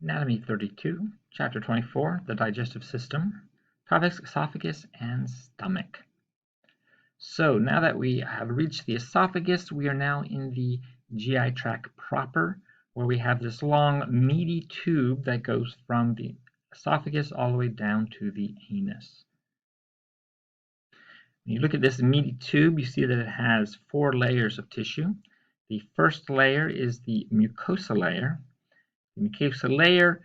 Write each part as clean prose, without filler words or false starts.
Anatomy 32, Chapter 24, the Digestive System, Topics Esophagus and Stomach. So now that we have reached the esophagus, we are now in the GI tract proper, where we have this long, meaty tube that goes from the esophagus all the way down to the anus. When you look at this meaty tube, you see that it has 4 layers of tissue. The first layer is the mucosa layer. The mucosa layer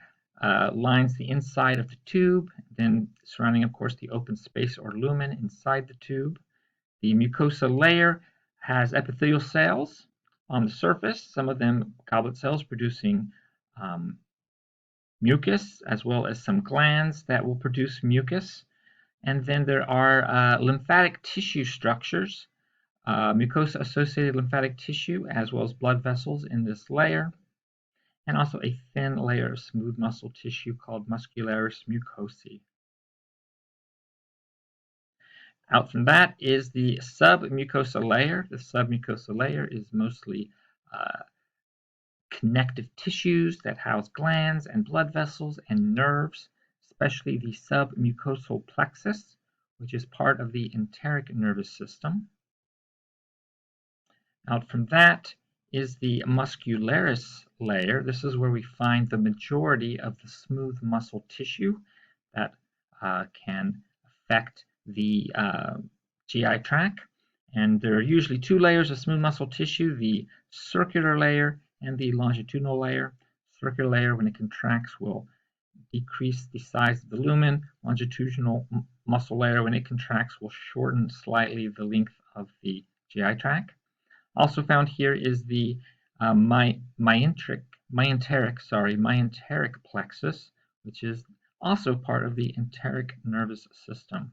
lines the inside of the tube, then surrounding, of course, the open space or lumen inside the tube. The mucosa layer has epithelial cells on the surface, some of them goblet cells producing mucus, as well as some glands that will produce mucus. And then there are lymphatic tissue structures, mucosa-associated lymphatic tissue, as well as blood vessels in this layer, and also a thin layer of smooth muscle tissue called muscularis mucosae. Out from that is the submucosal layer. The submucosal layer is mostly connective tissues that house glands and blood vessels and nerves, especially the submucosal plexus, which is part of the enteric nervous system. Out from that is the muscularis layer. This is where we find the majority of the smooth muscle tissue that can affect the GI tract. And there are usually 2 layers of smooth muscle tissue, the circular layer and the longitudinal layer. Circular layer, when it contracts, will decrease the size of the lumen. Longitudinal muscle layer, when it contracts, will shorten slightly the length of the GI tract. Also found here is the myenteric plexus, which is also part of the enteric nervous system.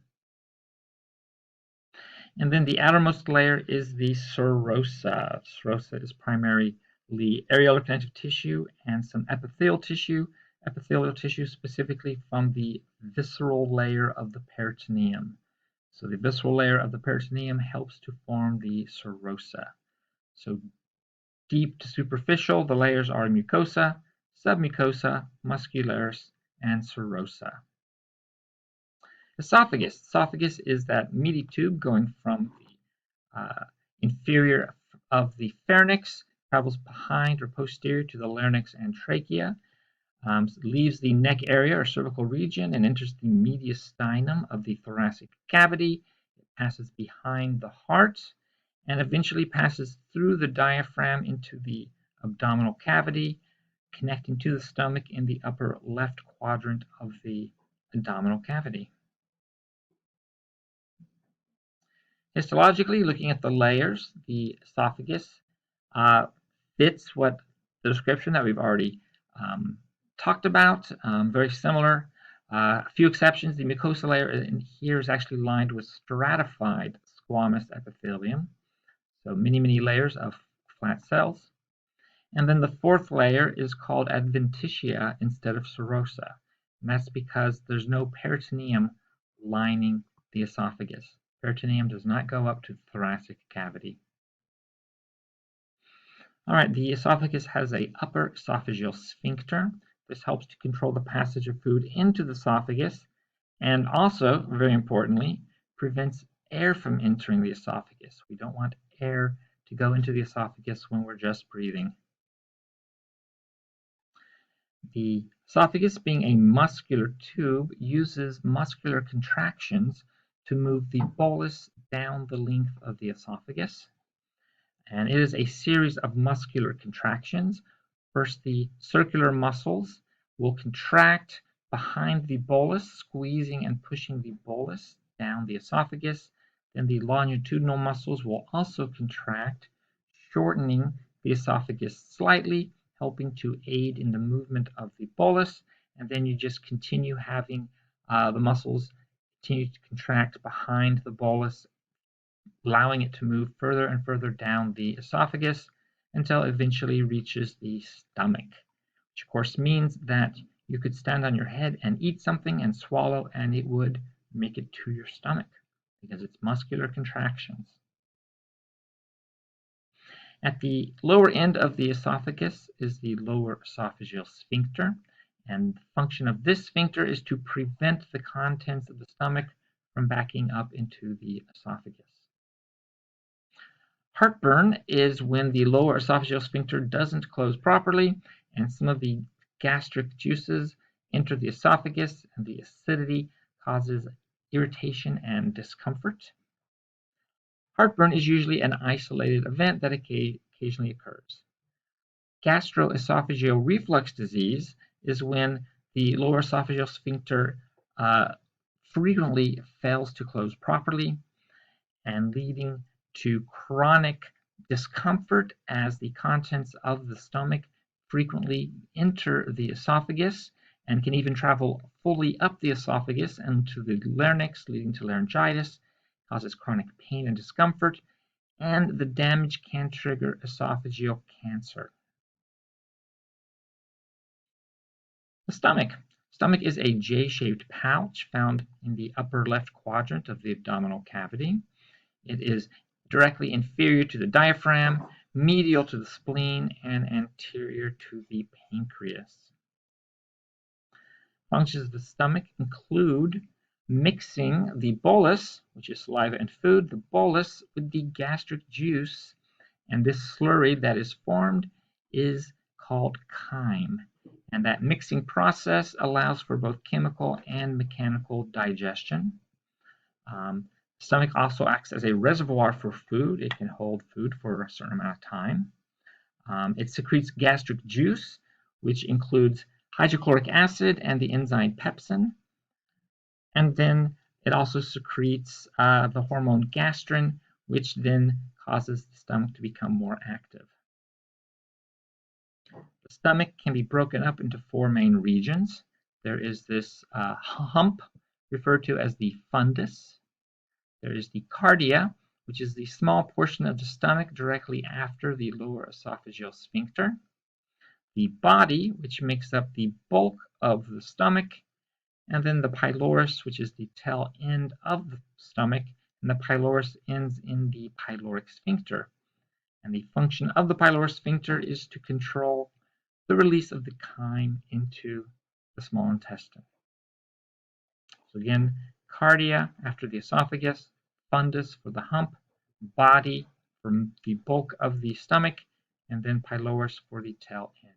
And then the outermost layer is the serosa. Serosa is primarily areolar connective tissue and some epithelial tissue specifically from the visceral layer of the peritoneum. So the visceral layer of the peritoneum helps to form the serosa. So deep to superficial, the layers are mucosa, submucosa, muscularis, and serosa. Esophagus. Esophagus is that meaty tube going from the inferior of the pharynx, travels behind or posterior to the larynx and trachea, leaves the neck area or cervical region and enters the mediastinum of the thoracic cavity. It passes behind the heart and eventually passes through the diaphragm into the abdominal cavity, connecting to the stomach in the upper left quadrant of the abdominal cavity. Histologically, looking at the layers, the esophagus fits what the description that we've already talked about, very similar. A few exceptions, the mucosal layer in here is actually lined with stratified squamous epithelium. So many layers of flat cells. And then the 4th layer is called adventitia instead of serosa. And that's because there's no peritoneum lining the esophagus. Peritoneum does not go up to the thoracic cavity. All right, the esophagus has an upper esophageal sphincter. This helps to control the passage of food into the esophagus and also, very importantly, prevents air from entering the esophagus. We don't want air to go into the esophagus when we're just breathing. The esophagus, being a muscular tube, uses muscular contractions to move the bolus down the length of the esophagus. And it is a series of muscular contractions. First, the circular muscles will contract behind the bolus, squeezing and pushing the bolus down the esophagus. Then the longitudinal muscles will also contract, shortening the esophagus slightly, helping to aid in the movement of the bolus. And then you just continue having the muscles continue to contract behind the bolus, allowing it to move further and further down the esophagus until it eventually reaches the stomach, which of course means that you could stand on your head and eat something and swallow and it would make it to your stomach because it's muscular contractions. At the lower end of the esophagus is the lower esophageal sphincter, And the function of this sphincter is to prevent the contents of the stomach from backing up into the esophagus. Heartburn is when the lower esophageal sphincter doesn't close properly and some of the gastric juices enter the esophagus, and the acidity causes irritation and discomfort. Heartburn is usually an isolated event that occasionally occurs. Gastroesophageal reflux disease is when the lower esophageal sphincter frequently fails to close properly and leading to chronic discomfort as the contents of the stomach frequently enter the esophagus and can even travel fully up the esophagus and to the larynx, leading to laryngitis, causes chronic pain and discomfort, and the damage can trigger esophageal cancer. The stomach. Stomach is a J-shaped pouch found in the upper left quadrant of the abdominal cavity. It is directly inferior to the diaphragm, medial to the spleen, and anterior to the pancreas. Functions of the stomach include mixing the bolus, which is saliva and food, the bolus with the gastric juice, and this slurry that is formed is called chyme. And that mixing process allows for both chemical and mechanical digestion. The stomach also acts as a reservoir for food. It can hold food for a certain amount of time. It secretes gastric juice, which includes hydrochloric acid and the enzyme pepsin. And then it also secretes the hormone gastrin, which then causes the stomach to become more active. The stomach can be broken up into four main regions. There is this hump referred to as the fundus. There is the cardia, which is the small portion of the stomach directly after the lower esophageal sphincter. The body, which makes up the bulk of the stomach, and then the pylorus, which is the tail end of the stomach, and the pylorus ends in the pyloric sphincter. And the function of the pyloric sphincter is to control the release of the chyme into the small intestine. So again, cardia after the esophagus, fundus for the hump, body for the bulk of the stomach, and then pylorus for the tail end.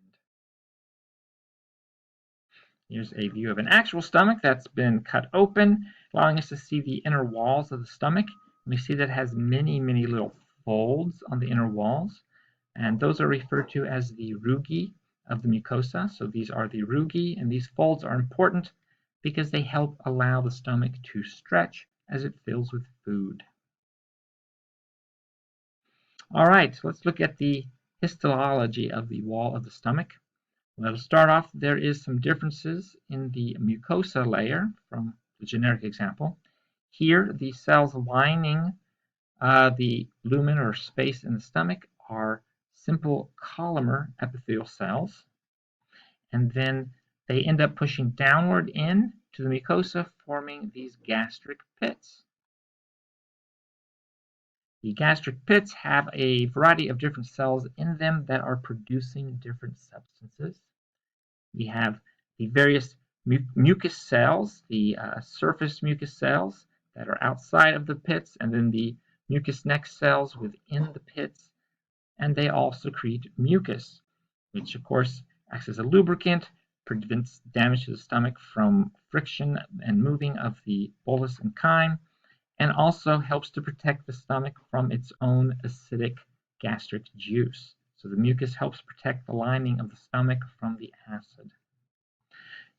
Here's a view of an actual stomach that's been cut open, allowing us to see the inner walls of the stomach. We see that it has many, many little folds on the inner walls, and those are referred to as the rugae of the mucosa. So these are the rugae, and these folds are important because they help allow the stomach to stretch as it fills with food. All right, so let's look at the histology of the wall of the stomach. Well, to start off, there is some differences in the mucosa layer from the generic example. Here, the cells lining the lumen or space in the stomach are simple columnar epithelial cells, and then they end up pushing downward in to the mucosa, forming these gastric pits. The gastric pits have a variety of different cells in them that are producing different substances. We have the various mucus cells, the surface mucus cells that are outside of the pits, and then the mucous neck cells within the pits, and they all secrete mucus, which of course acts as a lubricant, prevents damage to the stomach from friction and moving of the bolus and chyme, and also helps to protect the stomach from its own acidic gastric juice. So the mucus helps protect the lining of the stomach from the acid.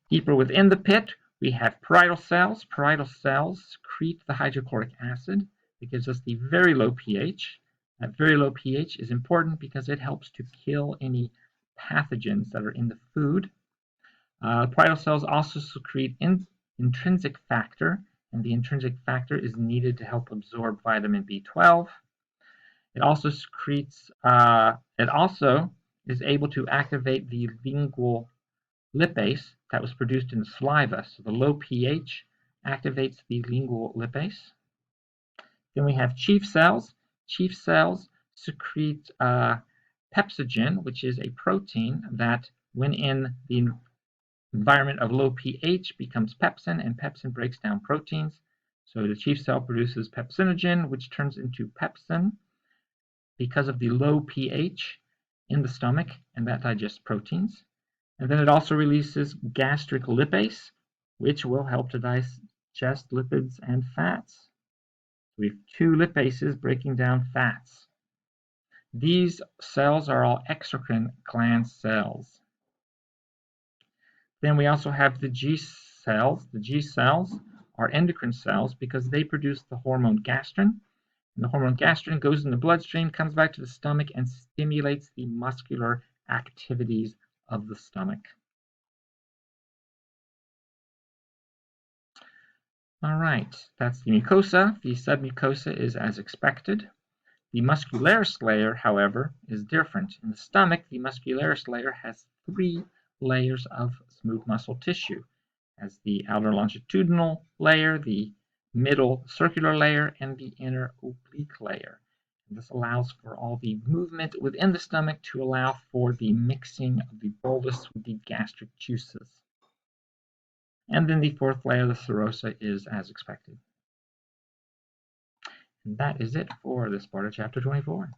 Deeper within the pit, we have parietal cells. Parietal cells secrete the hydrochloric acid. It gives us the very low pH. That very low pH is important because it helps to kill any pathogens that are in the food. Parietal cells also secrete intrinsic factor, and the intrinsic factor is needed to help absorb vitamin B12. It also secretes, it also is able to activate the lingual lipase that was produced in the saliva. So the low pH activates the lingual lipase. Then we have chief cells. Chief cells secrete pepsinogen, which is a protein that, when in the Environment of low pH becomes pepsin, and pepsin breaks down proteins. So the chief cell produces pepsinogen, which turns into pepsin because of the low pH in the stomach, and that digests proteins. And then it also releases gastric lipase, which will help to digest lipids and fats. We have two lipases breaking down fats. These cells are all exocrine gland cells. Then we also have the G cells. The G cells are endocrine cells because they produce the hormone gastrin. And the hormone gastrin goes in the bloodstream, comes back to the stomach, and stimulates the muscular activities of the stomach. All right, that's the mucosa. The submucosa is as expected. The muscularis layer, however, is different. In the stomach, the muscularis layer has 3 layers of smooth muscle tissue, as the outer longitudinal layer, the middle circular layer, and the inner oblique layer. And this allows for all the movement within the stomach to allow for the mixing of the bolus with the gastric juices. And then the 4th layer, the serosa, is as expected. And that is it for this part of chapter 24.